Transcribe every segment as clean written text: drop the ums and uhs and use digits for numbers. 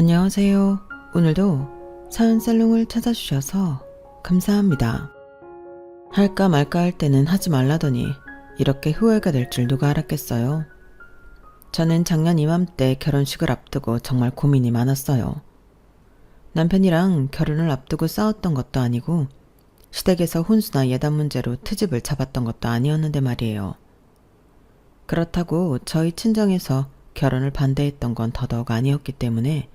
안녕하세요. 오늘도 사연살롱을 찾아주셔서 감사합니다. 할까 말까 할 때는 하지 말라더니 이렇게 후회가 될 줄 누가 알았겠어요. 저는 작년 이맘때 결혼식을 앞두고 정말 고민이 많았어요. 남편이랑 결혼을 앞두고 싸웠던 것도 아니고 시댁에서 혼수나 예단 문제로 트집을 잡았던 것도 아니었는데 말이에요. 그렇다고 저희 친정에서 결혼을 반대했던 건 더더욱 아니었기 때문에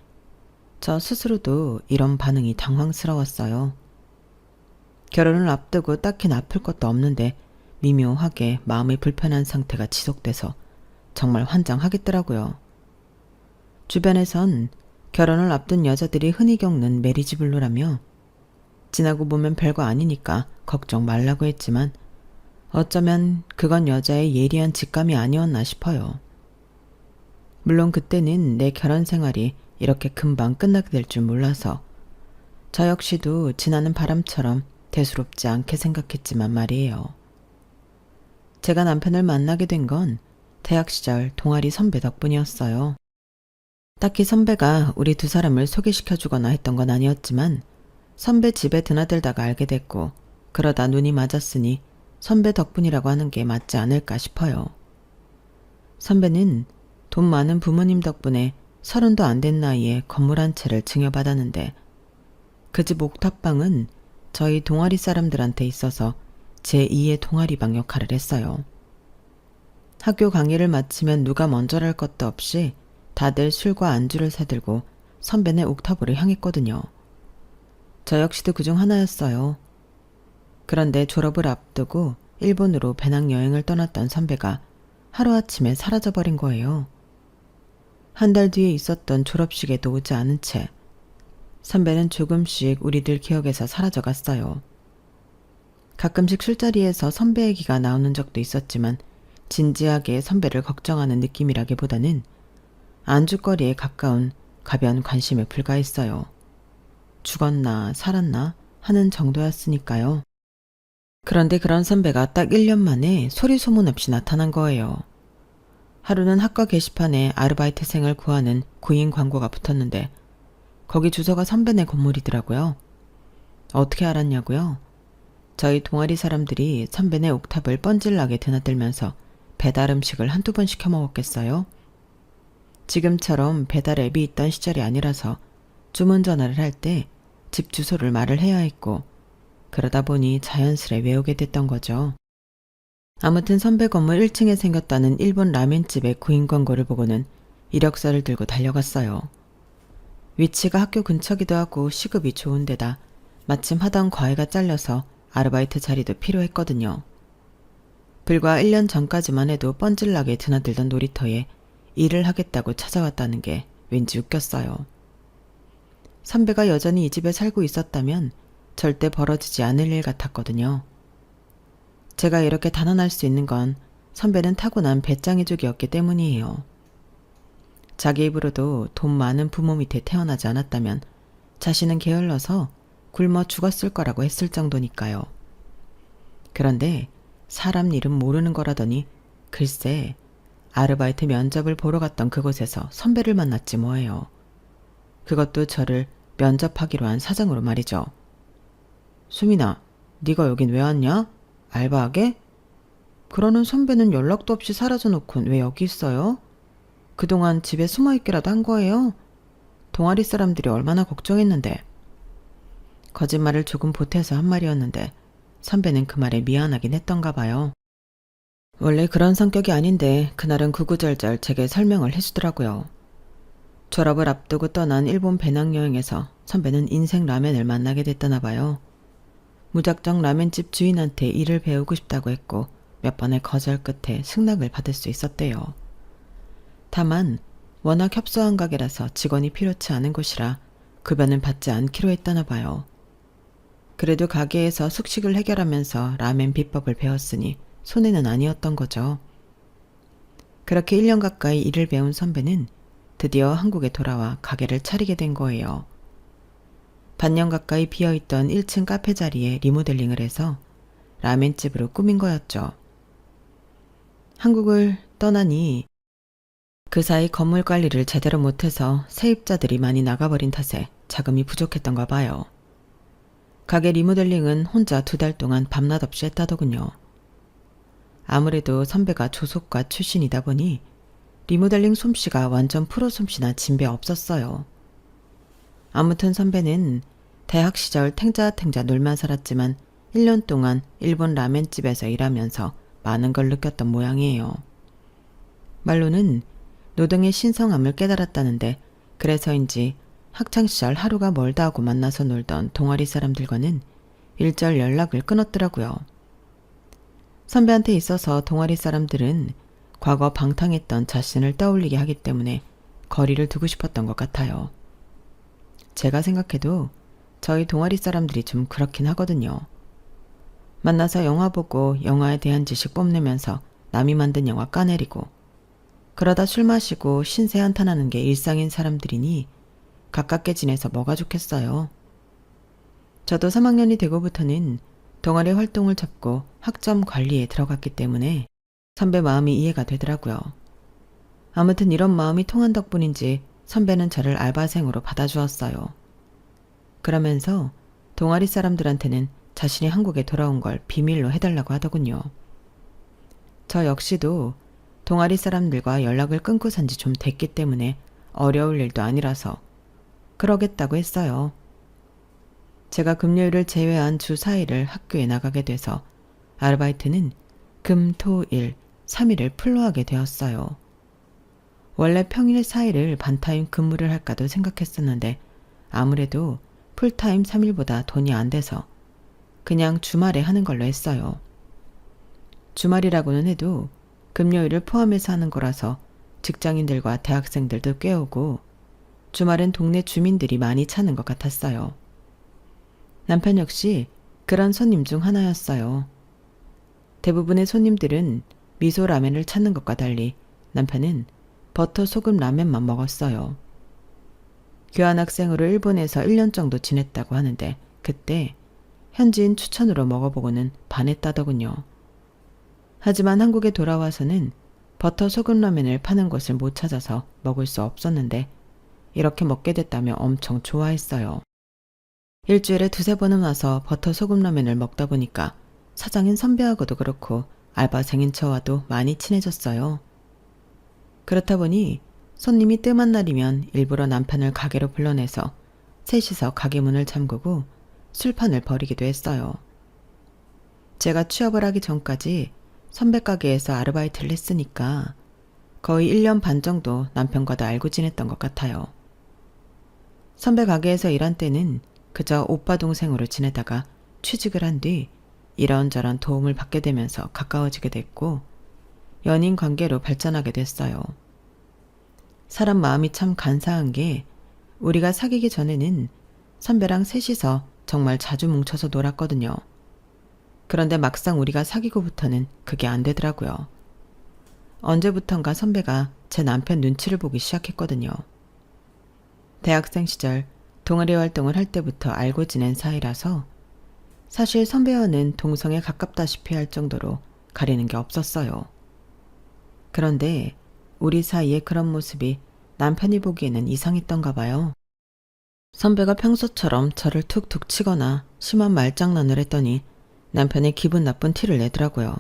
저 스스로도 이런 반응이 당황스러웠어요. 결혼을 앞두고 딱히 나쁠 것도 없는데 미묘하게 마음이 불편한 상태가 지속돼서 정말 환장하겠더라고요. 주변에선 결혼을 앞둔 여자들이 흔히 겪는 메리지 블루라며 지나고 보면 별거 아니니까 걱정 말라고 했지만 어쩌면 그건 여자의 예리한 직감이 아니었나 싶어요. 물론 그때는 내 결혼 생활이 이렇게 금방 끝나게 될 줄 몰라서 저 역시도 지나는 바람처럼 대수롭지 않게 생각했지만 말이에요. 제가 남편을 만나게 된 건 대학 시절 동아리 선배 덕분이었어요. 딱히 선배가 우리 두 사람을 소개시켜주거나 했던 건 아니었지만 선배 집에 드나들다가 알게 됐고 그러다 눈이 맞았으니 선배 덕분이라고 하는 게 맞지 않을까 싶어요. 선배는 돈 많은 부모님 덕분에 30도 안 된 나이에 건물 한 채를 증여받았는데 그 집 옥탑방은 저희 동아리 사람들한테 있어서 제2의 동아리방 역할을 했어요. 학교 강의를 마치면 누가 먼저랄 것도 없이 다들 술과 안주를 사들고 선배네 옥탑으로 향했거든요. 저 역시도 그중 하나였어요. 그런데 졸업을 앞두고 일본으로 배낭여행을 떠났던 선배가 하루아침에 사라져버린 거예요. 한 달 뒤에 있었던 졸업식에도 오지 않은 채 선배는 조금씩 우리들 기억에서 사라져갔어요. 가끔씩 술자리에서 선배 얘기가 나오는 적도 있었지만 진지하게 선배를 걱정하는 느낌이라기보다는 안주거리에 가까운 가벼운 관심에 불과했어요. 죽었나 살았나 하는 정도였으니까요. 그런데 그런 선배가 딱 1년 만에 소리 소문 없이 나타난 거예요. 하루는 학과 게시판에 아르바이트생을 구하는 구인 광고가 붙었는데 거기 주소가 선배네 건물이더라고요. 어떻게 알았냐고요? 저희 동아리 사람들이 선배네 옥탑을 뻔질나게 드나들면서 배달 음식을 한두 번 시켜 먹었겠어요? 지금처럼 배달 앱이 있던 시절이 아니라서 주문 전화를 할 때 집 주소를 말을 해야 했고 그러다 보니 자연스레 외우게 됐던 거죠. 아무튼 선배 건물 1층에 생겼다는 일본 라멘집의 구인 광고를 보고는 이력서를 들고 달려갔어요. 위치가 학교 근처기도 하고 시급이 좋은 데다 마침 하던 과외가 잘려서 아르바이트 자리도 필요했거든요. 불과 1년 전까지만 해도 뻔질나게 드나들던 놀이터에 일을 하겠다고 찾아왔다는 게 왠지 웃겼어요. 선배가 여전히 이 집에 살고 있었다면 절대 벌어지지 않을 일 같았거든요. 제가 이렇게 단언할 수 있는 건 선배는 타고난 배짱이족이었기 때문이에요. 자기 입으로도 돈 많은 부모 밑에 태어나지 않았다면 자신은 게을러서 굶어 죽었을 거라고 했을 정도니까요. 그런데 사람 일은 모르는 거라더니 글쎄 아르바이트 면접을 보러 갔던 그곳에서 선배를 만났지 뭐예요. 그것도 저를 면접하기로 한 사장으로 말이죠. 수민아, 네가 여긴 왜 왔냐? 알바하게? 그러는 선배는 연락도 없이 사라져 놓곤 왜 여기 있어요? 그동안 집에 숨어있기라도 한 거예요? 동아리 사람들이 얼마나 걱정했는데. 거짓말을 조금 보태서 한 말이었는데 선배는 그 말에 미안하긴 했던가 봐요. 원래 그런 성격이 아닌데 그날은 구구절절 제게 설명을 해주더라고요. 졸업을 앞두고 떠난 일본 배낭여행에서 선배는 인생 라멘을 만나게 됐다나 봐요. 무작정 라멘집 주인한테 일을 배우고 싶다고 했고 몇 번의 거절 끝에 승낙을 받을 수 있었대요. 다만 워낙 협소한 가게라서 직원이 필요치 않은 곳이라 급여는 받지 않기로 했다나 봐요. 그래도 가게에서 숙식을 해결하면서 라멘 비법을 배웠으니 손해는 아니었던 거죠. 그렇게 1년 가까이 일을 배운 선배는 드디어 한국에 돌아와 가게를 차리게 된 거예요. 반년 가까이 비어있던 1층 카페 자리에 리모델링을 해서 라멘집으로 꾸민 거였죠. 한국을 떠나니 그 사이 건물 관리를 제대로 못해서 세입자들이 많이 나가버린 탓에 자금이 부족했던가 봐요. 가게 리모델링은 혼자 2달 동안 밤낮 없이 했다더군요. 아무래도 선배가 조속과 출신이다 보니 리모델링 솜씨가 완전 프로 솜씨나 진배 없었어요. 아무튼 선배는 대학 시절 탱자탱자 놀만 살았지만 1년 동안 일본 라멘집에서 일하면서 많은 걸 느꼈던 모양이에요. 말로는 노동의 신성함을 깨달았다는데 그래서인지 학창시절 하루가 멀다 하고 만나서 놀던 동아리 사람들과는 일절 연락을 끊었더라고요. 선배한테 있어서 동아리 사람들은 과거 방탕했던 자신을 떠올리게 하기 때문에 거리를 두고 싶었던 것 같아요. 제가 생각해도 저희 동아리 사람들이 좀 그렇긴 하거든요. 만나서 영화 보고 영화에 대한 지식 뽐내면서 남이 만든 영화 까내리고 그러다 술 마시고 신세 한탄하는 게 일상인 사람들이니 가깝게 지내서 뭐가 좋겠어요. 저도 3학년이 되고부터는 동아리 활동을 접고 학점 관리에 들어갔기 때문에 선배 마음이 이해가 되더라고요. 아무튼 이런 마음이 통한 덕분인지 선배는 저를 알바생으로 받아주었어요. 그러면서 동아리 사람들한테는 자신이 한국에 돌아온 걸 비밀로 해달라고 하더군요. 저 역시도 동아리 사람들과 연락을 끊고 산 지 좀 됐기 때문에 어려울 일도 아니라서 그러겠다고 했어요. 제가 금요일을 제외한 주 4일을 학교에 나가게 돼서 아르바이트는 금, 토, 일, 3일을 풀로 하게 되었어요. 원래 평일 4일을 반타임 근무를 할까도 생각했었는데 아무래도 풀타임 3일보다 돈이 안 돼서 그냥 주말에 하는 걸로 했어요. 주말이라고는 해도 금요일을 포함해서 하는 거라서 직장인들과 대학생들도 꽤 오고 주말엔 동네 주민들이 많이 찾는 것 같았어요. 남편 역시 그런 손님 중 하나였어요. 대부분의 손님들은 미소 라면을 찾는 것과 달리 남편은 버터 소금 라면만 먹었어요. 교환학생으로 일본에서 1년 정도 지냈다고 하는데 그때 현지인 추천으로 먹어보고는 반했다더군요. 하지만 한국에 돌아와서는 버터 소금 라면을 파는 곳을 못 찾아서 먹을 수 없었는데 이렇게 먹게 됐다며 엄청 좋아했어요. 일주일에 2-3번은 와서 버터 소금 라면을 먹다 보니까 사장인 선배하고도 그렇고 알바생인 저와도 많이 친해졌어요. 그렇다 보니 손님이 뜸한 날이면 일부러 남편을 가게로 불러내서 셋이서 가게 문을 잠그고 술판을 벌이기도 했어요. 제가 취업을 하기 전까지 선배 가게에서 아르바이트를 했으니까 거의 1년 반 정도 남편과도 알고 지냈던 것 같아요. 선배 가게에서 일한 때는 그저 오빠 동생으로 지내다가 취직을 한 뒤 이런저런 도움을 받게 되면서 가까워지게 됐고 연인 관계로 발전하게 됐어요. 사람 마음이 참 간사한 게 우리가 사귀기 전에는 선배랑 셋이서 정말 자주 뭉쳐서 놀았거든요. 그런데 막상 우리가 사귀고부터는 그게 안 되더라고요. 언제부턴가 선배가 제 남편 눈치를 보기 시작했거든요. 대학생 시절 동아리 활동을 할 때부터 알고 지낸 사이라서 사실 선배와는 동성에 가깝다시피 할 정도로 가리는 게 없었어요. 그런데 우리 사이의 그런 모습이 남편이 보기에는 이상했던가 봐요. 선배가 평소처럼 저를 툭툭 치거나 심한 말장난을 했더니 남편이 기분 나쁜 티를 내더라고요.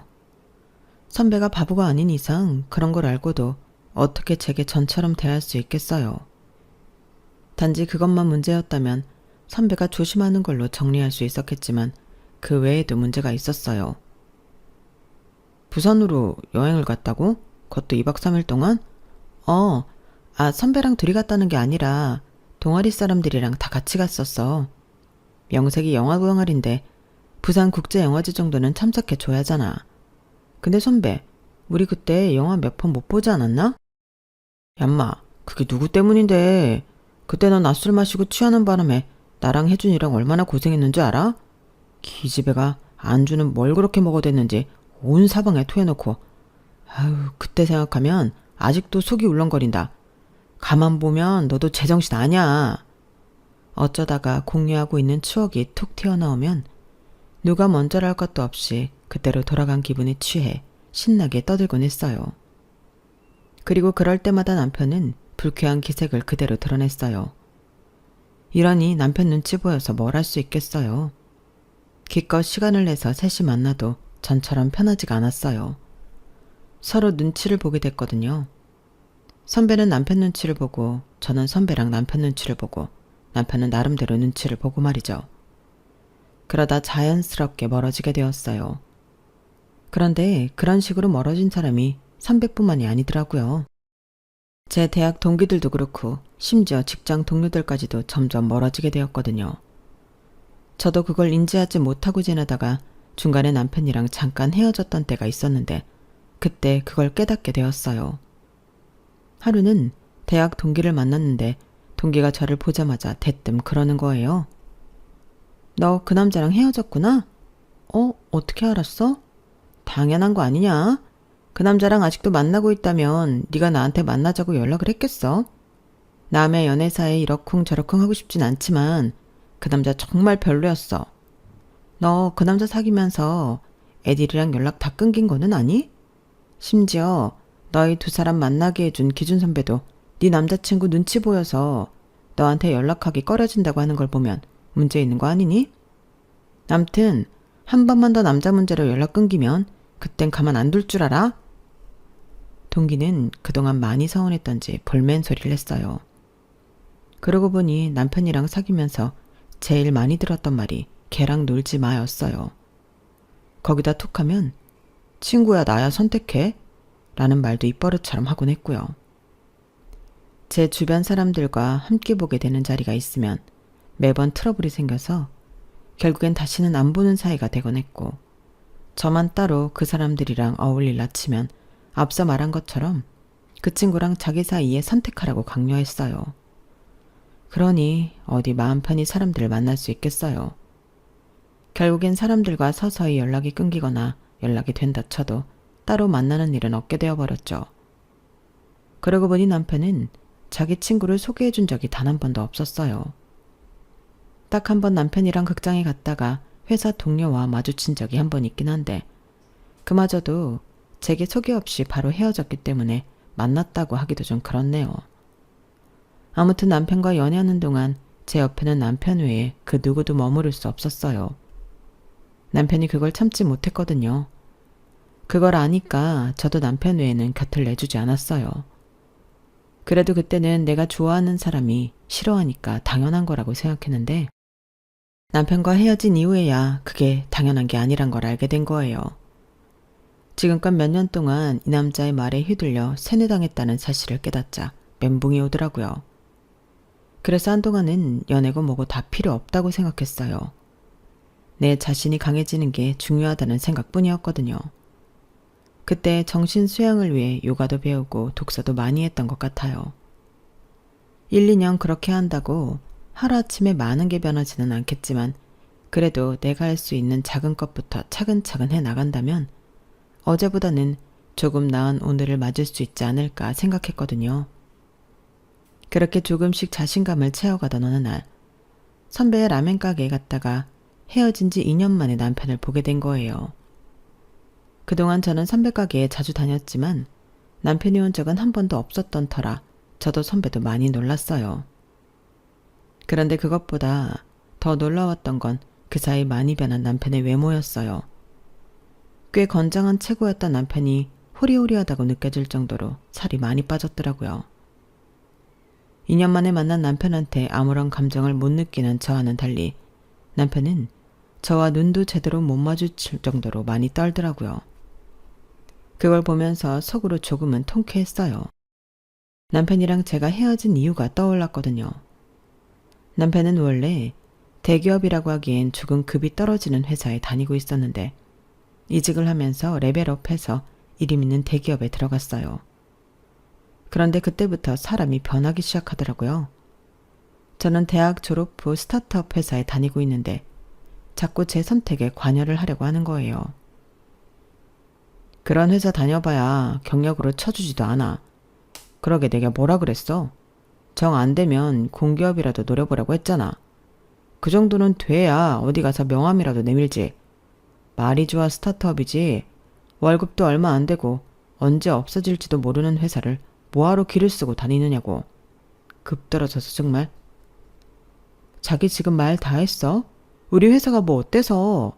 선배가 바보가 아닌 이상 그런 걸 알고도 어떻게 제게 전처럼 대할 수 있겠어요. 단지 그것만 문제였다면 선배가 조심하는 걸로 정리할 수 있었겠지만 그 외에도 문제가 있었어요. 부산으로 여행을 갔다고? 그것도 2박 3일 동안? 선배랑 둘이 갔다는 게 아니라 동아리 사람들이랑 다 같이 갔었어. 명색이 영화 동아리인데 부산국제영화제 정도는 참석해줘야 하잖아. 근데 선배, 우리 그때 영화 몇 편 못 보지 않았나? 얌마, 그게 누구 때문인데. 그때 넌 낮술 마시고 취하는 바람에 나랑 혜준이랑 얼마나 고생했는 줄 알아? 기집애가 안주는 뭘 그렇게 먹어댔는지 온 사방에 토해놓고 아유 그때 생각하면 아직도 속이 울렁거린다. 가만 보면 너도 제정신 아냐. 어쩌다가 공유하고 있는 추억이 툭 튀어나오면 누가 먼저랄 것도 없이 그때로 돌아간 기분에 취해 신나게 떠들곤 했어요. 그리고 그럴 때마다 남편은 불쾌한 기색을 그대로 드러냈어요. 이러니 남편 눈치 보여서 뭘 할 수 있겠어요. 기껏 시간을 내서 셋이 만나도 전처럼 편하지가 않았어요. 서로 눈치를 보게 됐거든요. 선배는 남편 눈치를 보고 저는 선배랑 남편 눈치를 보고 남편은 나름대로 눈치를 보고 말이죠. 그러다 자연스럽게 멀어지게 되었어요. 그런데 그런 식으로 멀어진 사람이 선배뿐만이 아니더라고요. 제 대학 동기들도 그렇고 심지어 직장 동료들까지도 점점 멀어지게 되었거든요. 저도 그걸 인지하지 못하고 지내다가 중간에 남편이랑 잠깐 헤어졌던 때가 있었는데 그때 그걸 깨닫게 되었어요. 하루는 대학 동기를 만났는데 동기가 저를 보자마자 대뜸 그러는 거예요. 너 그 남자랑 헤어졌구나? 어떻게 알았어? 당연한 거 아니냐? 그 남자랑 아직도 만나고 있다면 네가 나한테 만나자고 연락을 했겠어? 남의 연애사에 이러쿵저러쿵 하고 싶진 않지만 그 남자 정말 별로였어. 너 그 남자 사귀면서 애들이랑 연락 다 끊긴 거는 아니? 심지어 너희 두 사람 만나게 해준 기준 선배도 네 남자친구 눈치 보여서 너한테 연락하기 꺼려진다고 하는 걸 보면 문제 있는 거 아니니? 암튼 한 번만 더 남자 문제로 연락 끊기면 그땐 가만 안 둘 줄 알아? 동기는 그동안 많이 서운했던지 볼멘 소리를 했어요. 그러고 보니 남편이랑 사귀면서 제일 많이 들었던 말이 걔랑 놀지 마였어요. 거기다 툭하면 친구야 나야 선택해? 라는 말도 입버릇처럼 하곤 했고요. 제 주변 사람들과 함께 보게 되는 자리가 있으면 매번 트러블이 생겨서 결국엔 다시는 안 보는 사이가 되곤 했고 저만 따로 그 사람들이랑 어울릴라 치면 앞서 말한 것처럼 그 친구랑 자기 사이에 선택하라고 강요했어요. 그러니 어디 마음 편히 사람들을 만날 수 있겠어요. 결국엔 사람들과 서서히 연락이 끊기거나 연락이 된다 쳐도 따로 만나는 일은 없게 되어버렸죠. 그러고 보니 남편은 자기 친구를 소개해준 적이 단 한 번도 없었어요. 딱 한 번 남편이랑 극장에 갔다가 회사 동료와 마주친 적이 한 번 있긴 한데 그마저도 제게 소개 없이 바로 헤어졌기 때문에 만났다고 하기도 좀 그렇네요. 아무튼 남편과 연애하는 동안 제 옆에는 남편 외에 그 누구도 머무를 수 없었어요. 남편이 그걸 참지 못했거든요. 그걸 아니까 저도 남편 외에는 곁을 내주지 않았어요. 그래도 그때는 내가 좋아하는 사람이 싫어하니까 당연한 거라고 생각했는데 남편과 헤어진 이후에야 그게 당연한 게 아니란 걸 알게 된 거예요. 지금껏 몇 년 동안 이 남자의 말에 휘둘려 세뇌당했다는 사실을 깨닫자 멘붕이 오더라고요. 그래서 한동안은 연애고 뭐고 다 필요 없다고 생각했어요. 내 자신이 강해지는 게 중요하다는 생각뿐이었거든요. 그때 정신 수양을 위해 요가도 배우고 독서도 많이 했던 것 같아요. 1, 2년 그렇게 한다고 하루아침에 많은 게 변하지는 않겠지만 그래도 내가 할 수 있는 작은 것부터 차근차근 해 나간다면 어제보다는 조금 나은 오늘을 맞을 수 있지 않을까 생각했거든요. 그렇게 조금씩 자신감을 채워가던 어느 날 선배의 라멘 가게에 갔다가 헤어진 지 2년 만에 남편을 보게 된 거예요. 그동안 저는 선배 가게에 자주 다녔지만 남편이 온 적은 한 번도 없었던 터라 저도 선배도 많이 놀랐어요. 그런데 그것보다 더 놀라웠던 건 그 사이 많이 변한 남편의 외모였어요. 꽤 건장한 체구였던 남편이 호리호리하다고 느껴질 정도로 살이 많이 빠졌더라고요. 2년 만에 만난 남편한테 아무런 감정을 못 느끼는 저와는 달리 남편은 저와 눈도 제대로 못 마주칠 정도로 많이 떨더라고요. 그걸 보면서 속으로 조금은 통쾌했어요. 남편이랑 제가 헤어진 이유가 떠올랐거든요. 남편은 원래 대기업이라고 하기엔 조금 급이 떨어지는 회사에 다니고 있었는데 이직을 하면서 레벨업해서 이름 있는 대기업에 들어갔어요. 그런데 그때부터 사람이 변하기 시작하더라고요. 저는 대학 졸업 후 스타트업 회사에 다니고 있는데 자꾸 제 선택에 관여를 하려고 하는 거예요. 그런 회사 다녀봐야 경력으로 쳐주지도 않아. 그러게 내가 뭐라 그랬어? 정 안 되면 공기업이라도 노려보라고 했잖아. 그 정도는 돼야 어디 가서 명함이라도 내밀지. 말이 좋아 스타트업이지 월급도 얼마 안 되고 언제 없어질지도 모르는 회사를 뭐하러 기를 쓰고 다니느냐고. 급 떨어져서 정말. 자기 지금 말 다 했어? 우리 회사가 뭐 어때서?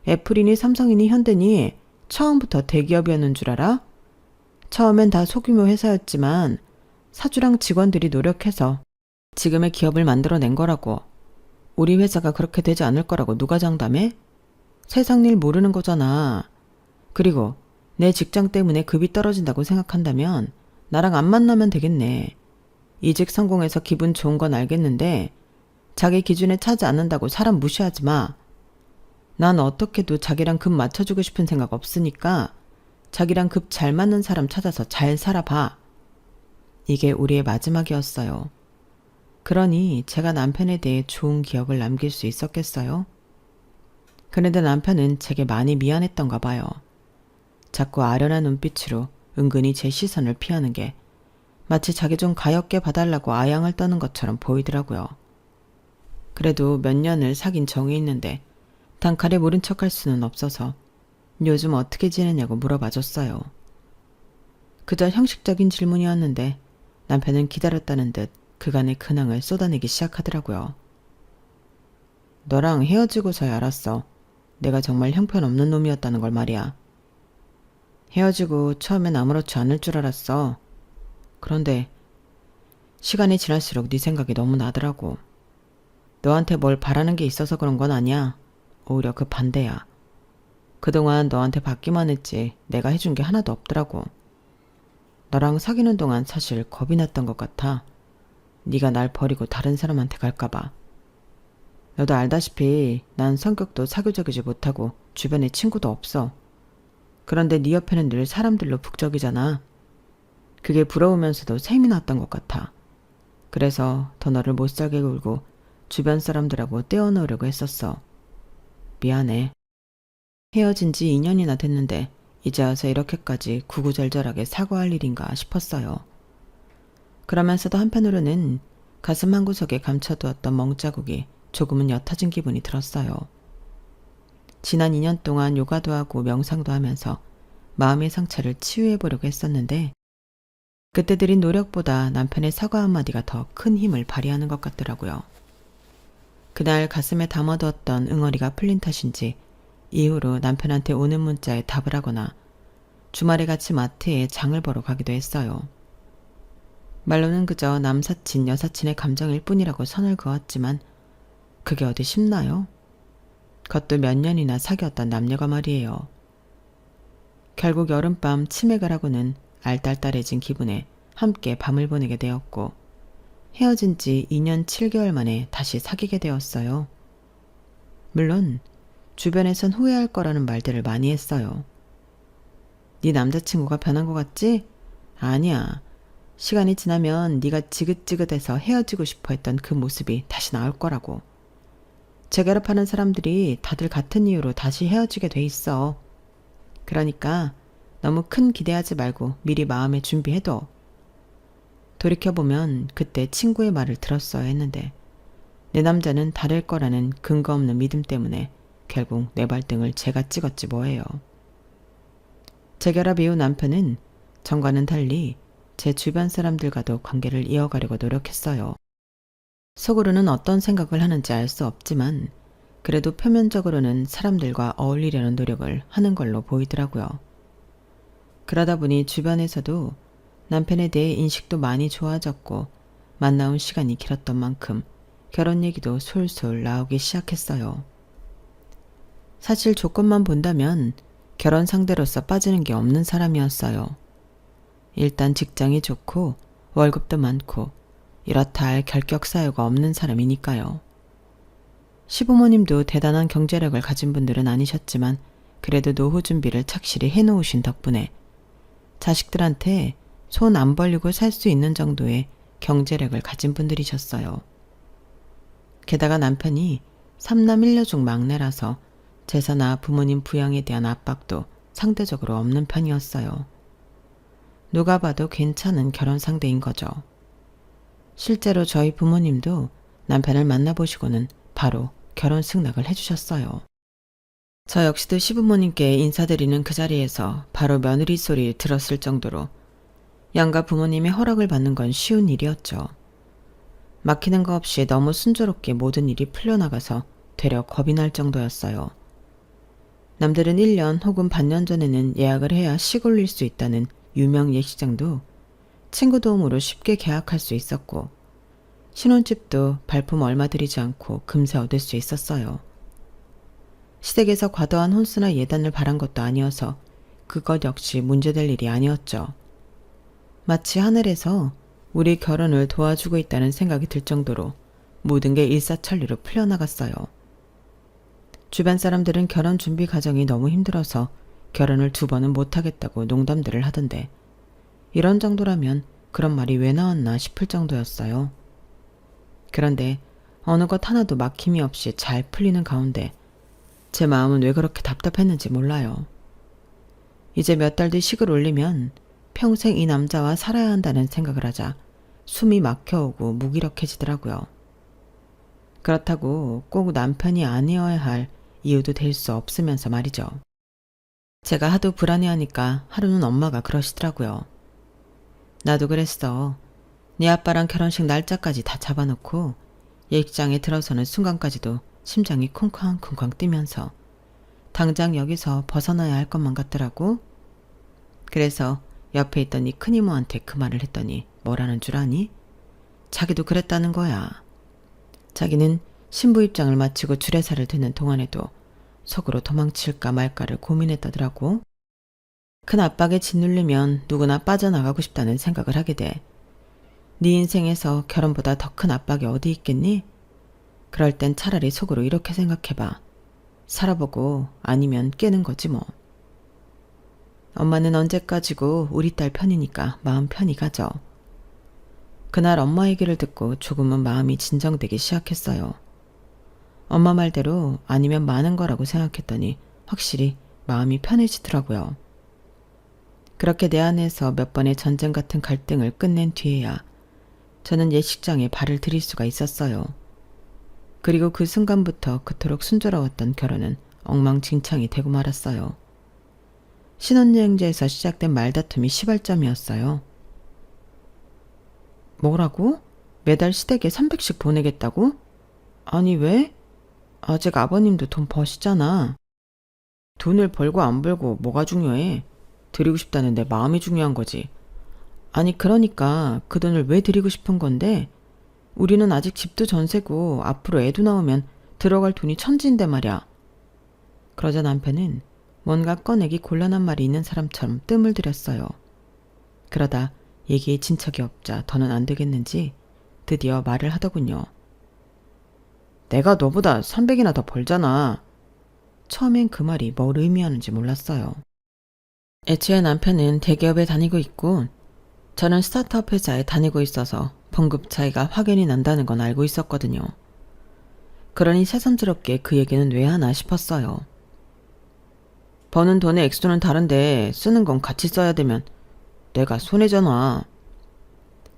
애플이니 삼성이니 현대니 처음부터 대기업이었는 줄 알아? 처음엔 다 소규모 회사였지만 사주랑 직원들이 노력해서 지금의 기업을 만들어낸 거라고. 우리 회사가 그렇게 되지 않을 거라고 누가 장담해? 세상 일 모르는 거잖아. 그리고 내 직장 때문에 급이 떨어진다고 생각한다면 나랑 안 만나면 되겠네. 이직 성공해서 기분 좋은 건 알겠는데 자기 기준에 차지 않는다고 사람 무시하지 마. 난 어떻게도 자기랑 급 맞춰주고 싶은 생각 없으니까 자기랑 급 잘 맞는 사람 찾아서 잘 살아봐. 이게 우리의 마지막이었어요. 그러니 제가 남편에 대해 좋은 기억을 남길 수 있었겠어요? 그런데 남편은 제게 많이 미안했던가 봐요. 자꾸 아련한 눈빛으로 은근히 제 시선을 피하는 게 마치 자기 좀 가엾게 봐달라고 아양을 떠는 것처럼 보이더라고요. 그래도 몇 년을 사귄 정이 있는데 단칼에 모른 척할 수는 없어서 요즘 어떻게 지내냐고 물어봐줬어요. 그저 형식적인 질문이었는데 남편은 기다렸다는 듯 그간의 근황을 쏟아내기 시작하더라고요. 너랑 헤어지고서야 알았어. 내가 정말 형편없는 놈이었다는 걸 말이야. 헤어지고 처음엔 아무렇지 않을 줄 알았어. 그런데 시간이 지날수록 네 생각이 너무 나더라고. 너한테 뭘 바라는 게 있어서 그런 건 아니야. 오히려 그 반대야. 그동안 너한테 받기만 했지 내가 해준 게 하나도 없더라고. 너랑 사귀는 동안 사실 겁이 났던 것 같아. 네가 날 버리고 다른 사람한테 갈까 봐. 너도 알다시피 난 성격도 사교적이지 못하고 주변에 친구도 없어. 그런데 네 옆에는 늘 사람들로 북적이잖아. 그게 부러우면서도 셈이 났던 것 같아. 그래서 더 너를 못살게 굴고 주변 사람들하고 떼어놓으려고 했었어. 미안해. 헤어진 지 2년이나 됐는데 이제 와서 이렇게까지 구구절절하게 사과할 일인가 싶었어요. 그러면서도 한편으로는 가슴 한구석에 감춰두었던 멍자국이 조금은 옅어진 기분이 들었어요. 지난 2년 동안 요가도 하고 명상도 하면서 마음의 상처를 치유해보려고 했었는데 그때 들인 노력보다 남편의 사과 한마디가 더 큰 힘을 발휘하는 것 같더라고요. 그날 가슴에 담아두었던 응어리가 풀린 탓인지 이후로 남편한테 오는 문자에 답을 하거나 주말에 같이 마트에 장을 보러 가기도 했어요. 말로는 그저 남사친, 여사친의 감정일 뿐이라고 선을 그었지만 그게 어디 쉽나요? 그것도 몇 년이나 사귀었던 남녀가 말이에요. 결국 여름밤 치맥을 하고는 알딸딸해진 기분에 함께 밤을 보내게 되었고 헤어진 지 2년 7개월 만에 다시 사귀게 되었어요. 물론 주변에선 후회할 거라는 말들을 많이 했어요. 네 남자친구가 변한 것 같지? 아니야. 시간이 지나면 네가 지긋지긋해서 헤어지고 싶어 했던 그 모습이 다시 나올 거라고. 재결합하는 사람들이 다들 같은 이유로 다시 헤어지게 돼 있어. 그러니까 너무 큰 기대하지 말고 미리 마음에 준비해둬. 돌이켜보면 그때 친구의 말을 들었어야 했는데 내 남자는 다를 거라는 근거 없는 믿음 때문에 결국 내 발등을 제가 찍었지 뭐예요. 재결합 이후 남편은 전과는 달리 제 주변 사람들과도 관계를 이어가려고 노력했어요. 속으로는 어떤 생각을 하는지 알 수 없지만 그래도 표면적으로는 사람들과 어울리려는 노력을 하는 걸로 보이더라고요. 그러다 보니 주변에서도 남편에 대해 인식도 많이 좋아졌고 만나온 시간이 길었던 만큼 결혼 얘기도 솔솔 나오기 시작했어요. 사실 조건만 본다면 결혼 상대로서 빠지는 게 없는 사람이었어요. 일단 직장이 좋고 월급도 많고 이렇다 할 결격 사유가 없는 사람이니까요. 시부모님도 대단한 경제력을 가진 분들은 아니셨지만 그래도 노후 준비를 착실히 해놓으신 덕분에 자식들한테 손 안 벌리고 살 수 있는 정도의 경제력을 가진 분들이셨어요. 게다가 남편이 3남 1녀 중 막내라서 제사나 부모님 부양에 대한 압박도 상대적으로 없는 편이었어요. 누가 봐도 괜찮은 결혼 상대인 거죠. 실제로 저희 부모님도 남편을 만나보시고는 바로 결혼 승낙을 해주셨어요. 저 역시도 시부모님께 인사드리는 그 자리에서 바로 며느리 소리를 들었을 정도로 양가 부모님의 허락을 받는 건 쉬운 일이었죠. 막히는 거 없이 너무 순조롭게 모든 일이 풀려나가서 되려 겁이 날 정도였어요. 남들은 1년 혹은 반년 전에는 예약을 해야 식 올릴 수 있다는 유명 예식장도 친구 도움으로 쉽게 계약할 수 있었고, 신혼집도 발품 얼마 들이지 않고 금세 얻을 수 있었어요. 시댁에서 과도한 혼수나 예단을 바란 것도 아니어서 그것 역시 문제될 일이 아니었죠. 마치 하늘에서 우리 결혼을 도와주고 있다는 생각이 들 정도로 모든 게 일사천리로 풀려나갔어요. 주변 사람들은 결혼 준비 과정이 너무 힘들어서 결혼을 2번은 못하겠다고 농담들을 하던데, 이런 정도라면 그런 말이 왜 나왔나 싶을 정도였어요. 그런데 어느 것 하나도 막힘이 없이 잘 풀리는 가운데 제 마음은 왜 그렇게 답답했는지 몰라요. 이제 몇 달 뒤 식을 올리면 평생 이 남자와 살아야 한다는 생각을 하자 숨이 막혀오고 무기력해지더라고요. 그렇다고 꼭 남편이 아니어야 할 이유도 될 수 없으면서 말이죠. 제가 하도 불안해하니까 하루는 엄마가 그러시더라고요. 나도 그랬어. 네 아빠랑 결혼식 날짜까지 다 잡아놓고 예식장에 들어서는 순간까지도 심장이 쿵쾅쿵쾅 뛰면서 당장 여기서 벗어나야 할 것만 같더라고. 그래서 옆에 있던 이 큰 이모한테 그 말을 했더니 뭐라는 줄 아니? 자기도 그랬다는 거야. 자기는 신부 입장을 마치고 주례사를 듣는 동안에도 속으로 도망칠까 말까를 고민했다더라고. 큰 압박에 짓눌리면 누구나 빠져나가고 싶다는 생각을 하게 돼. 네 인생에서 결혼보다 더 큰 압박이 어디 있겠니? 그럴 땐 차라리 속으로 이렇게 생각해봐. 살아보고 아니면 깨는 거지 뭐. 엄마는 언제까지고 우리 딸 편이니까 마음 편히 가져. 그날 엄마 얘기를 듣고 조금은 마음이 진정되기 시작했어요. 엄마 말대로 아니면 많은 거라고 생각했더니 확실히 마음이 편해지더라고요. 그렇게 내 안에서 몇 번의 전쟁 같은 갈등을 끝낸 뒤에야 저는 예식장에 발을 들일 수가 있었어요. 그리고 그 순간부터 그토록 순조로웠던 결혼은 엉망진창이 되고 말았어요. 신혼여행지에서 시작된 말다툼이 시발점이었어요. 뭐라고? 매달 시댁에 300씩 보내겠다고? 아니 왜? 아직 아버님도 돈 버시잖아. 돈을 벌고 안 벌고 뭐가 중요해? 드리고 싶다는데 마음이 중요한 거지. 아니 그러니까 그 돈을 왜 드리고 싶은 건데? 우리는 아직 집도 전세고 앞으로 애도 나오면 들어갈 돈이 천지인데 말이야. 그러자 남편은 뭔가 꺼내기 곤란한 말이 있는 사람처럼 뜸을 들였어요. 그러다 얘기에 진척이 없자 더는 안 되겠는지 드디어 말을 하더군요. 내가 너보다 300이나 더 벌잖아. 처음엔 그 말이 뭘 의미하는지 몰랐어요. 애초에 남편은 대기업에 다니고 있고 저는 스타트업 회사에 다니고 있어서 봉급 차이가 확연히 난다는 건 알고 있었거든요. 그러니 새삼스럽게 그 얘기는 왜 하나 싶었어요. 버는 돈의 액수는 다른데 쓰는 건 같이 써야 되면 내가 손해잖아.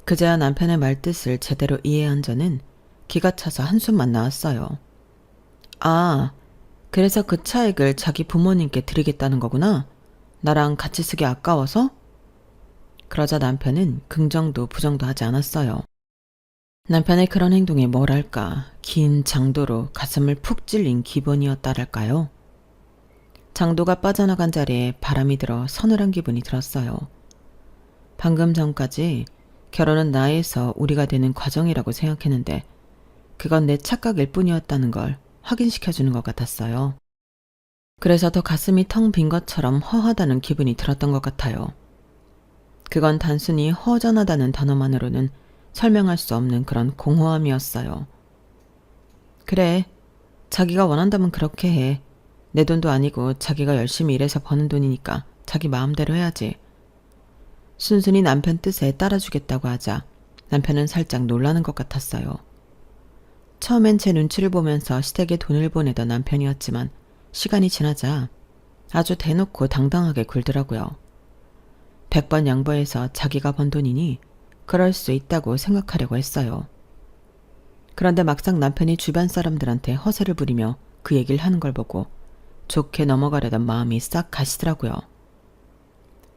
그제야 남편의 말뜻을 제대로 이해한 저는 기가 차서 한숨만 나왔어요. 아, 그래서 그 차액을 자기 부모님께 드리겠다는 거구나? 나랑 같이 쓰기 아까워서? 그러자 남편은 긍정도 부정도 하지 않았어요. 남편의 그런 행동에 뭐랄까 긴 장도로 가슴을 푹 찔린 기분이었다랄까요. 장도가 빠져나간 자리에 바람이 들어 서늘한 기분이 들었어요. 방금 전까지 결혼은 나에서 우리가 되는 과정이라고 생각했는데 그건 내 착각일 뿐이었다는 걸 확인시켜주는 것 같았어요. 그래서 더 가슴이 텅 빈 것처럼 허하다는 기분이 들었던 것 같아요. 그건 단순히 허전하다는 단어만으로는 설명할 수 없는 그런 공허함이었어요. 그래, 자기가 원한다면 그렇게 해. 내 돈도 아니고 자기가 열심히 일해서 버는 돈이니까 자기 마음대로 해야지. 순순히 남편 뜻에 따라주겠다고 하자 남편은 살짝 놀라는 것 같았어요. 처음엔 제 눈치를 보면서 시댁에 돈을 보내던 남편이었지만 시간이 지나자 아주 대놓고 당당하게 굴더라고요. 100번 양보해서 자기가 번 돈이니 그럴 수 있다고 생각하려고 했어요. 그런데 막상 남편이 주변 사람들한테 허세를 부리며 그 얘기를 하는 걸 보고 좋게 넘어가려던 마음이 싹 가시더라고요.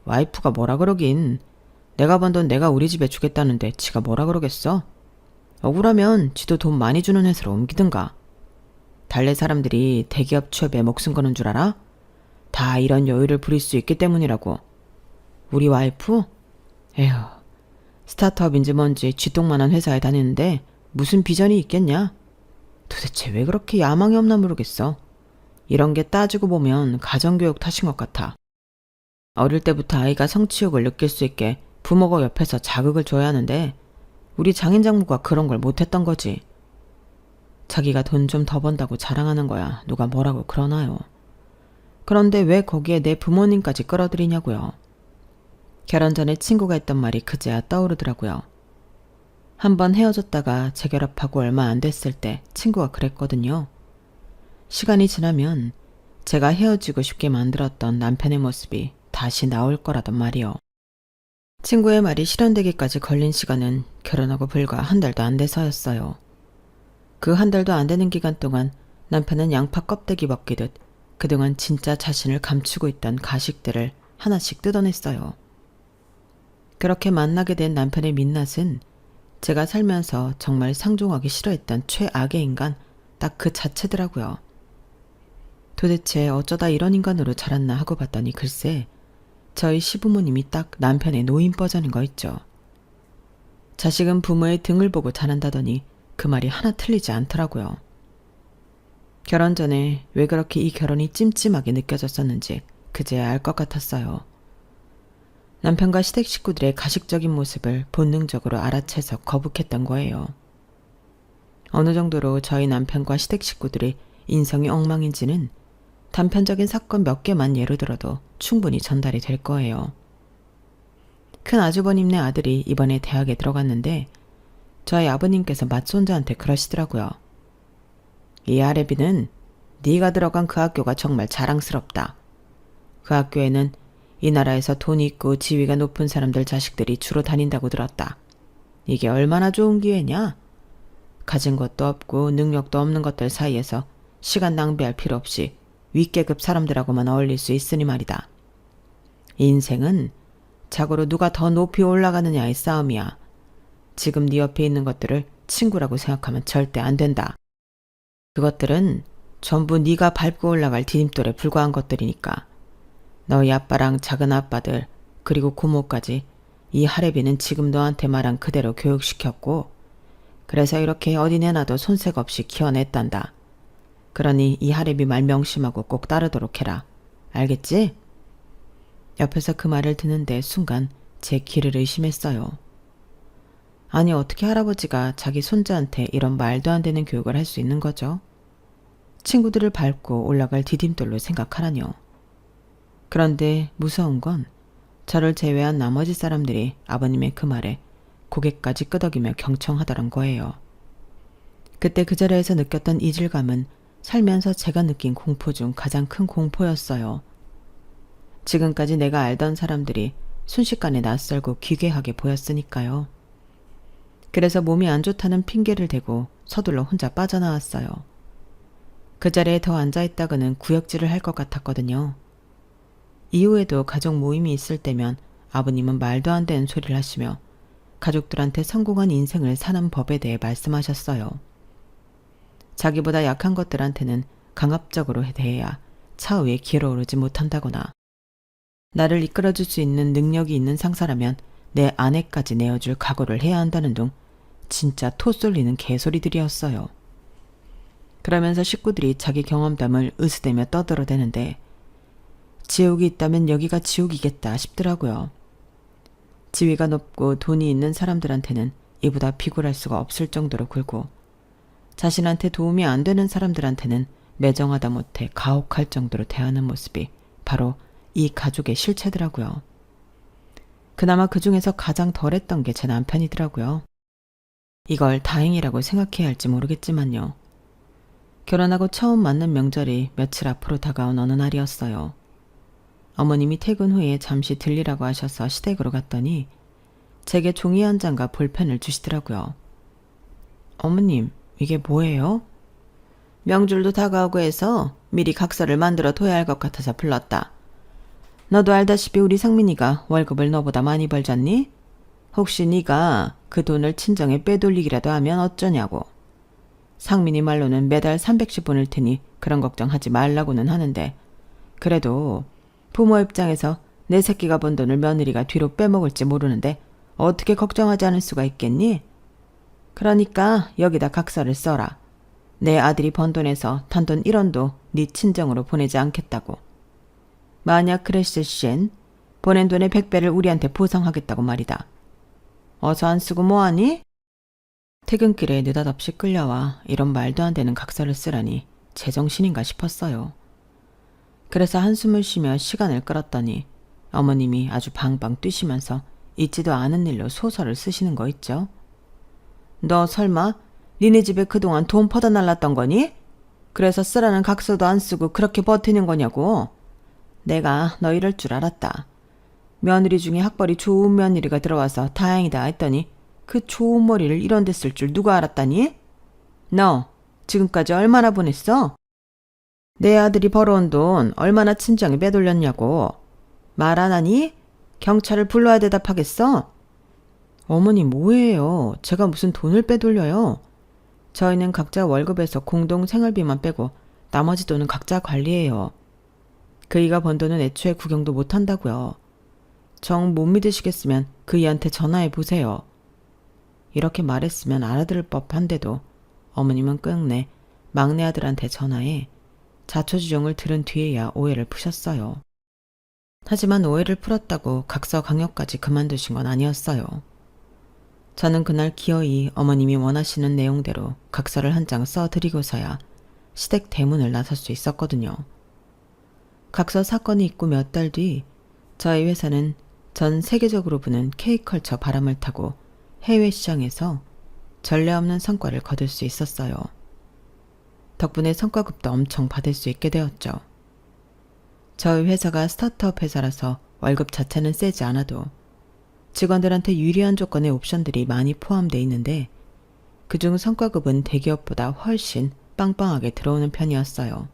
와이프가 뭐라 그러긴. 내가 번 돈 내가 우리 집에 주겠다는데 지가 뭐라 그러겠어? 억울하면 지도 돈 많이 주는 회사로 옮기든가. 달래 사람들이 대기업 취업에 목숨 거는 줄 알아? 다 이런 여유를 부릴 수 있기 때문이라고. 우리 와이프? 에휴, 스타트업인지 뭔지 쥐똥만한 회사에 다니는데 무슨 비전이 있겠냐? 도대체 왜 그렇게 야망이 없나 모르겠어. 이런 게 따지고 보면 가정교육 탓인 것 같아. 어릴 때부터 아이가 성취욕을 느낄 수 있게 부모가 옆에서 자극을 줘야 하는데 우리 장인장모가 그런 걸 못했던 거지. 자기가 돈 좀 더 번다고 자랑하는 거야. 누가 뭐라고 그러나요? 그런데 왜 거기에 내 부모님까지 끌어들이냐고요. 결혼 전에 친구가 했던 말이 그제야 떠오르더라고요. 한번 헤어졌다가 재결합하고 얼마 안 됐을 때 친구가 그랬거든요. 시간이 지나면 제가 헤어지고 싶게 만들었던 남편의 모습이 다시 나올 거라던 말이요. 친구의 말이 실현되기까지 걸린 시간은 결혼하고 불과 한 달도 안 돼서였어요. 그 한 달도 안 되는 기간 동안 남편은 양파 껍데기 벗기듯 그동안 진짜 자신을 감추고 있던 가식들을 하나씩 뜯어냈어요. 그렇게 만나게 된 남편의 민낯은 제가 살면서 정말 상종하기 싫어했던 최악의 인간 딱 그 자체더라고요. 도대체 어쩌다 이런 인간으로 자랐나 하고 봤더니 글쎄 저희 시부모님이 딱 남편의 노인 버전인 거 있죠. 자식은 부모의 등을 보고 자란다더니 그 말이 하나 틀리지 않더라고요. 결혼 전에 왜 그렇게 이 결혼이 찜찜하게 느껴졌었는지 그제야 알 것 같았어요. 남편과 시댁 식구들의 가식적인 모습을 본능적으로 알아채서 거북했던 거예요. 어느 정도로 저희 남편과 시댁 식구들이 인성이 엉망인지는 단편적인 사건 몇 개만 예로 들어도 충분히 전달이 될 거예요. 큰 아주버님네 아들이 이번에 대학에 들어갔는데 저희 아버님께서 맏손자한테 그러시더라고요. 이 아래비는 네가 들어간 그 학교가 정말 자랑스럽다. 그 학교에는 이 나라에서 돈이 있고 지위가 높은 사람들 자식들이 주로 다닌다고 들었다. 이게 얼마나 좋은 기회냐? 가진 것도 없고 능력도 없는 것들 사이에서 시간 낭비할 필요 없이 윗계급 사람들하고만 어울릴 수 있으니 말이다. 인생은 자고로 누가 더 높이 올라가느냐의 싸움이야. 지금 네 옆에 있는 것들을 친구라고 생각하면 절대 안 된다. 그것들은 전부 네가 밟고 올라갈 디딤돌에 불과한 것들이니까. 너희 아빠랑 작은 아빠들 그리고 고모까지 이 하레비는 지금 너한테 말한 그대로 교육시켰고 그래서 이렇게 어디 내놔도 손색 없이 키워냈단다. 그러니 이 하레비 말 명심하고 꼭 따르도록 해라. 알겠지? 옆에서 그 말을 듣는데 순간 제 귀를 의심했어요. 아니 어떻게 할아버지가 자기 손자한테 이런 말도 안 되는 교육을 할 수 있는 거죠? 친구들을 밟고 올라갈 디딤돌로 생각하라뇨. 그런데 무서운 건 저를 제외한 나머지 사람들이 아버님의 그 말에 고개까지 끄덕이며 경청하더란 거예요. 그때 그 자리에서 느꼈던 이질감은 살면서 제가 느낀 공포 중 가장 큰 공포였어요. 지금까지 내가 알던 사람들이 순식간에 낯설고 기괴하게 보였으니까요. 그래서 몸이 안 좋다는 핑계를 대고 서둘러 혼자 빠져나왔어요. 그 자리에 더 앉아있다가는 구역질을 할 것 같았거든요. 이후에도 가족 모임이 있을 때면 아버님은 말도 안 되는 소리를 하시며 가족들한테 성공한 인생을 사는 법에 대해 말씀하셨어요. 자기보다 약한 것들한테는 강압적으로 대해야 차후에 기어오르지 못한다거나 나를 이끌어줄 수 있는 능력이 있는 상사라면 내 아내까지 내어줄 각오를 해야 한다는 둥 진짜 토 쏠리는 개소리들이었어요. 그러면서 식구들이 자기 경험담을 으스대며 떠들어대는데 지옥이 있다면 여기가 지옥이겠다 싶더라고요. 지위가 높고 돈이 있는 사람들한테는 이보다 비굴할 수가 없을 정도로 굴고 자신한테 도움이 안 되는 사람들한테는 매정하다 못해 가혹할 정도로 대하는 모습이 바로 이 가족의 실체더라고요. 그나마 그 중에서 가장 덜했던 게 제 남편이더라고요. 이걸 다행이라고 생각해야 할지 모르겠지만요. 결혼하고 처음 맞는 명절이 며칠 앞으로 다가온 어느 날이었어요. 어머님이 퇴근 후에 잠시 들리라고 하셔서 시댁으로 갔더니 제게 종이 한 장과 볼펜을 주시더라고요. 어머님, 이게 뭐예요? 명절도 다가오고 해서 미리 각서를 만들어 둬야 할 것 같아서 불렀다. 너도 알다시피 우리 상민이가 월급을 너보다 많이 벌잖니? 혹시 네가 그 돈을 친정에 빼돌리기라도 하면 어쩌냐고. 상민이 말로는 매달 300씩 보낼 테니 그런 걱정하지 말라고는 하는데 그래도 부모 입장에서 내 새끼가 번 돈을 며느리가 뒤로 빼먹을지 모르는데 어떻게 걱정하지 않을 수가 있겠니? 그러니까 여기다 각서를 써라. 내 아들이 번 돈에서 단돈 1원도 네 친정으로 보내지 않겠다고. 만약 그랬을 시엔 보낸 돈의 100배를 우리한테 보상하겠다고 말이다. 어서 안 쓰고 뭐하니? 퇴근길에 느닷없이 끌려와 이런 말도 안 되는 각서를 쓰라니 제정신인가 싶었어요. 그래서 한숨을 쉬며 시간을 끌었더니 어머님이 아주 방방 뛰시면서 있지도 않은 일로 소설을 쓰시는 거 있죠. 너 설마 니네 집에 그동안 돈 퍼다 날랐던 거니? 그래서 쓰라는 각서도 안 쓰고 그렇게 버티는 거냐고. 내가 너 이럴 줄 알았다. 며느리 중에 학벌이 좋은 며느리가 들어와서 다행이다 했더니 그 좋은 머리를 이런 데 쓸 줄 누가 알았다니? 너 지금까지 얼마나 보냈어? 내 아들이 벌어온 돈 얼마나 친정에 빼돌렸냐고. 말 안 하니? 경찰을 불러야 대답하겠어? 어머니 뭐예요? 제가 무슨 돈을 빼돌려요? 저희는 각자 월급에서 공동 생활비만 빼고 나머지 돈은 각자 관리해요. 그이가 번 돈은 애초에 구경도 못한다고요. 정 못 믿으시겠으면 그이한테 전화해 보세요. 이렇게 말했으면 알아들을 법한데도 어머님은 끝내 막내 아들한테 전화해 자초지종을 들은 뒤에야 오해를 푸셨어요. 하지만 오해를 풀었다고 각서 강요까지 그만두신 건 아니었어요. 저는 그날 기어이 어머님이 원하시는 내용대로 각서를 한 장 써드리고서야 시댁 대문을 나설 수 있었거든요. 각서 사건이 있고 몇 달 뒤 저희 회사는 전 세계적으로 부는 K컬처 바람을 타고 해외 시장에서 전례 없는 성과를 거둘 수 있었어요. 덕분에 성과급도 엄청 받을 수 있게 되었죠. 저희 회사가 스타트업 회사라서 월급 자체는 세지 않아도 직원들한테 유리한 조건의 옵션들이 많이 포함되어 있는데 그중 성과급은 대기업보다 훨씬 빵빵하게 들어오는 편이었어요.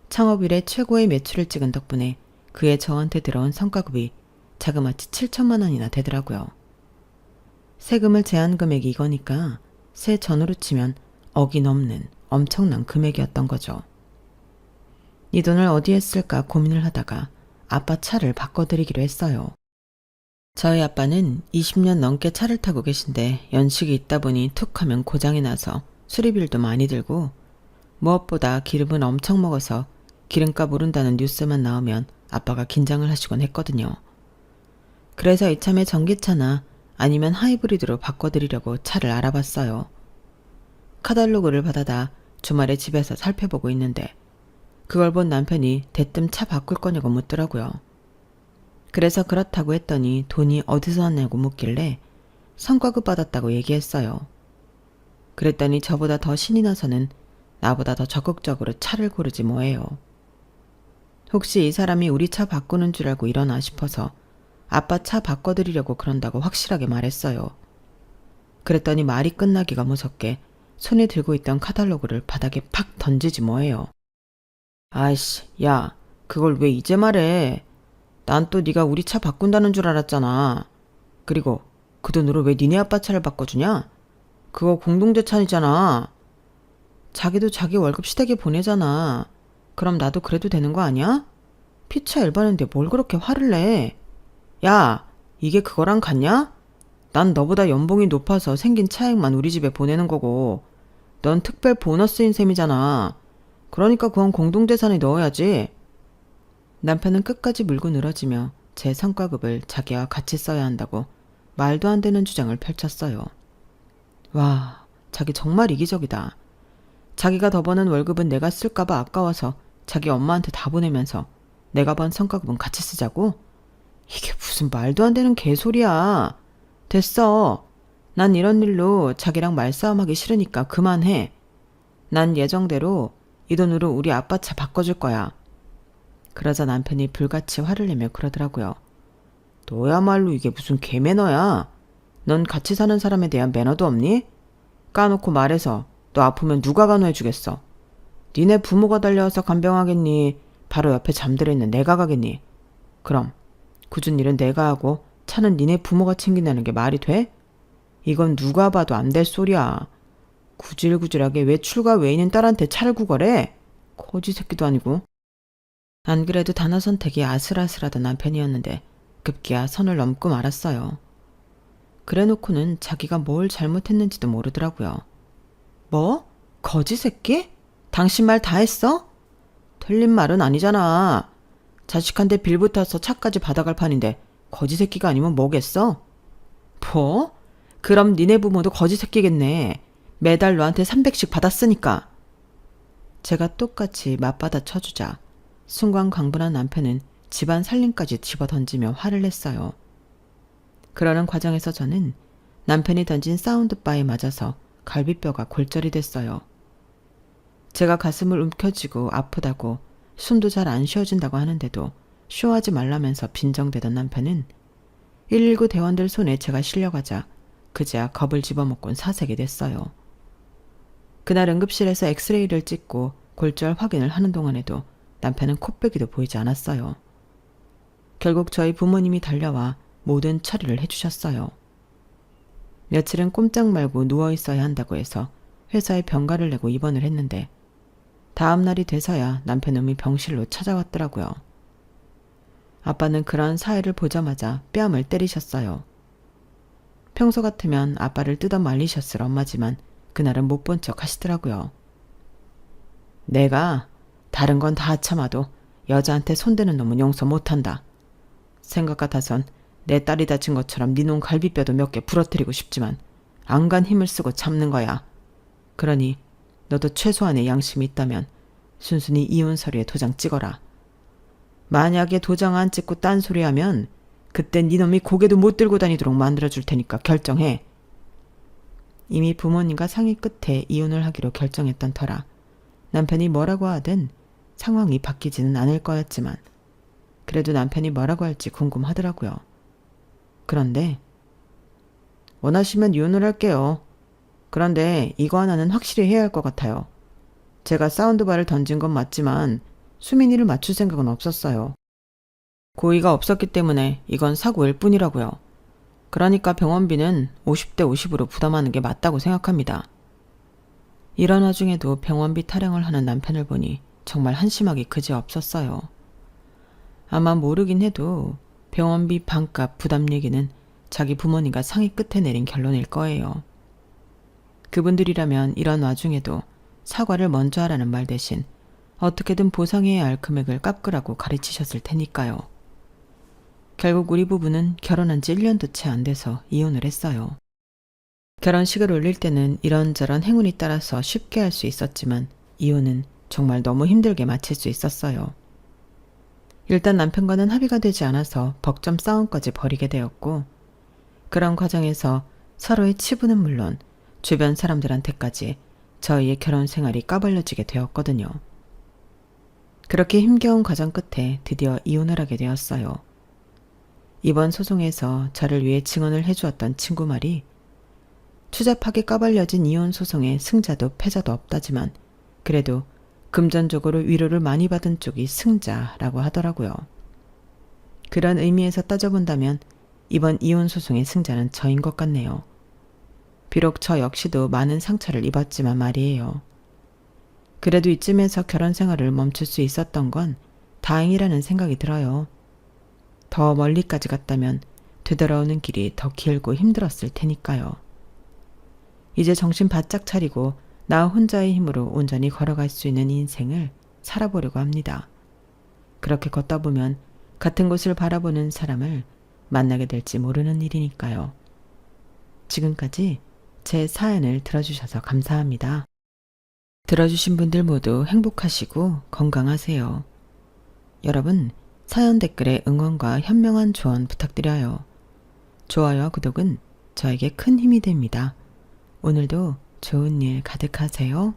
창업 이래 최고의 매출을 찍은 덕분에 그해 저한테 들어온 성과급이 자그마치 7천만 원이나 되더라고요. 세금을 제한 금액이 이거니까 세 전으로 치면 억이 넘는 엄청난 금액이었던 거죠. 이 돈을 어디에 쓸까 고민을 하다가 아빠 차를 바꿔드리기로 했어요. 저희 아빠는 20년 넘게 차를 타고 계신데 연식이 있다 보니 툭 하면 고장이 나서 수리비도 많이 들고 무엇보다 기름은 엄청 먹어서 기름값 오른다는 뉴스만 나오면 아빠가 긴장을 하시곤 했거든요. 그래서 이참에 전기차나 아니면 하이브리드로 바꿔드리려고 차를 알아봤어요. 카탈로그를 받아다 주말에 집에서 살펴보고 있는데 그걸 본 남편이 대뜸 차 바꿀 거냐고 묻더라고요. 그래서 그렇다고 했더니 돈이 어디서 왔냐고 묻길래 성과급 받았다고 얘기했어요. 그랬더니 저보다 더 신이 나서는 나보다 더 적극적으로 차를 고르지 뭐예요. 혹시 이 사람이 우리 차 바꾸는 줄 알고 일어나 싶어서 아빠 차 바꿔드리려고 그런다고 확실하게 말했어요. 그랬더니 말이 끝나기가 무섭게 손에 들고 있던 카탈로그를 바닥에 팍 던지지 뭐예요. 아이씨, 야, 그걸 왜 이제 말해? 난 또 네가 우리 차 바꾼다는 줄 알았잖아. 그리고 그 돈으로 왜 니네 아빠 차를 바꿔주냐? 그거 공동재산이잖아. 자기도 자기 월급 시댁에 보내잖아. 그럼 나도 그래도 되는 거 아니야? 피차 일반인데 뭘 그렇게 화를 내? 야, 이게 그거랑 같냐? 난 너보다 연봉이 높아서 생긴 차액만 우리 집에 보내는 거고 넌 특별 보너스인 셈이잖아. 그러니까 그건 공동재산에 넣어야지. 남편은 끝까지 물고 늘어지며 제 성과급을 자기와 같이 써야 한다고 말도 안 되는 주장을 펼쳤어요. 와, 자기 정말 이기적이다. 자기가 더 버는 월급은 내가 쓸까봐 아까워서 자기 엄마한테 다 보내면서 내가 번 성과급은 같이 쓰자고? 이게 무슨 말도 안 되는 개소리야. 됐어. 난 이런 일로 자기랑 말싸움하기 싫으니까 그만해. 난 예정대로 이 돈으로 우리 아빠 차 바꿔줄 거야. 그러자 남편이 불같이 화를 내며 그러더라고요. 너야말로 이게 무슨 개매너야. 넌 같이 사는 사람에 대한 매너도 없니? 까놓고 말해서 너 아프면 누가 간호해주겠어? 니네 부모가 달려와서 간병하겠니? 바로 옆에 잠들어 있는 내가 가겠니? 그럼 굳은 일은 내가 하고 차는 니네 부모가 챙긴다는 게 말이 돼? 이건 누가 봐도 안 될 소리야. 구질구질하게 외출과 외인인 딸한테 차를 구걸해? 거지 새끼도 아니고. 안 그래도 단어 선택이 아슬아슬하던 남편이었는데 급기야 선을 넘고 말았어요. 그래놓고는 자기가 뭘 잘못했는지도 모르더라고요. 뭐? 거지 새끼? 당신 말 다 했어? 틀린 말은 아니잖아. 자식한테 빌 붙어서 차까지 받아갈 판인데 거지 새끼가 아니면 뭐겠어? 뭐? 그럼 니네 부모도 거지 새끼겠네. 매달 너한테 300씩 받았으니까. 제가 똑같이 맞받아 쳐주자 순간 강분한 남편은 집안 살림까지 집어던지며 화를 냈어요. 그러는 과정에서 저는 남편이 던진 사운드바에 맞아서 갈비뼈가 골절이 됐어요. 제가 가슴을 움켜쥐고 아프다고 숨도 잘 안 쉬어진다고 하는데도 쇼하지 말라면서 빈정대던 남편은 119 대원들 손에 제가 실려가자 그제야 겁을 집어먹곤 사색이 됐어요. 그날 응급실에서 엑스레이를 찍고 골절 확인을 하는 동안에도 남편은 코빼기도 보이지 않았어요. 결국 저희 부모님이 달려와 모든 처리를 해주셨어요. 며칠은 꼼짝 말고 누워있어야 한다고 해서 회사에 병가를 내고 입원을 했는데 다음 날이 돼서야 남편놈이 병실로 찾아왔더라고요. 아빠는 그런 사회를 보자마자 뺨을 때리셨어요. 평소 같으면 아빠를 뜯어 말리셨을 엄마지만 그날은 못 본 척 하시더라고요. 내가 다른 건 다 참아도 여자한테 손대는 놈은 용서 못한다. 생각 같아선 내 딸이 다친 것처럼 니놈 갈비뼈도 몇 개 부러뜨리고 싶지만 안간 힘을 쓰고 참는 거야. 그러니 너도 최소한의 양심이 있다면 순순히 이혼 서류에 도장 찍어라. 만약에 도장 안 찍고 딴소리하면 그땐 니놈이 고개도 못 들고 다니도록 만들어줄 테니까 결정해. 이미 부모님과 상의 끝에 이혼을 하기로 결정했던 터라 남편이 뭐라고 하든 상황이 바뀌지는 않을 거였지만 그래도 남편이 뭐라고 할지 궁금하더라고요. 그런데 원하시면 이혼을 할게요. 그런데 이거 하나는 확실히 해야 할 것 같아요. 제가 사운드바를 던진 건 맞지만 수민이를 맞출 생각은 없었어요. 고의가 없었기 때문에 이건 사고일 뿐이라고요. 그러니까 병원비는 50대 50으로 부담하는 게 맞다고 생각합니다. 이런 와중에도 병원비 타령을 하는 남편을 보니 정말 한심하기 그지없었어요. 아마 모르긴 해도 병원비 반값 부담 얘기는 자기 부모님과 상의 끝에 내린 결론일 거예요. 그분들이라면 이런 와중에도 사과를 먼저 하라는 말 대신 어떻게든 보상해야 할 금액을 깎으라고 가르치셨을 테니까요. 결국 우리 부부는 결혼한 지 1년도 채 안 돼서 이혼을 했어요. 결혼식을 올릴 때는 이런저런 행운이 따라서 쉽게 할 수 있었지만 이혼은 정말 너무 힘들게 마칠 수 있었어요. 일단 남편과는 합의가 되지 않아서 벅점 싸움까지 벌이게 되었고 그런 과정에서 서로의 치부는 물론 주변 사람들한테까지 저희의 결혼 생활이 까발려지게 되었거든요. 그렇게 힘겨운 과정 끝에 드디어 이혼을 하게 되었어요. 이번 소송에서 저를 위해 증언을 해주었던 친구 말이 추잡하게 까발려진 이혼 소송의 승자도 패자도 없다지만 그래도 금전적으로 위로를 많이 받은 쪽이 승자라고 하더라고요. 그런 의미에서 따져본다면 이번 이혼 소송의 승자는 저인 것 같네요. 비록 저 역시도 많은 상처를 입었지만 말이에요. 그래도 이쯤에서 결혼 생활을 멈출 수 있었던 건 다행이라는 생각이 들어요. 더 멀리까지 갔다면 되돌아오는 길이 더 길고 힘들었을 테니까요. 이제 정신 바짝 차리고 나 혼자의 힘으로 온전히 걸어갈 수 있는 인생을 살아보려고 합니다. 그렇게 걷다 보면 같은 곳을 바라보는 사람을 만나게 될지 모르는 일이니까요. 지금까지 제 사연을 들어주셔서 감사합니다. 들어주신 분들 모두 행복하시고 건강하세요. 여러분, 사연 댓글에 응원과 현명한 조언 부탁드려요. 좋아요와 구독은 저에게 큰 힘이 됩니다. 오늘도 좋은 일 가득하세요.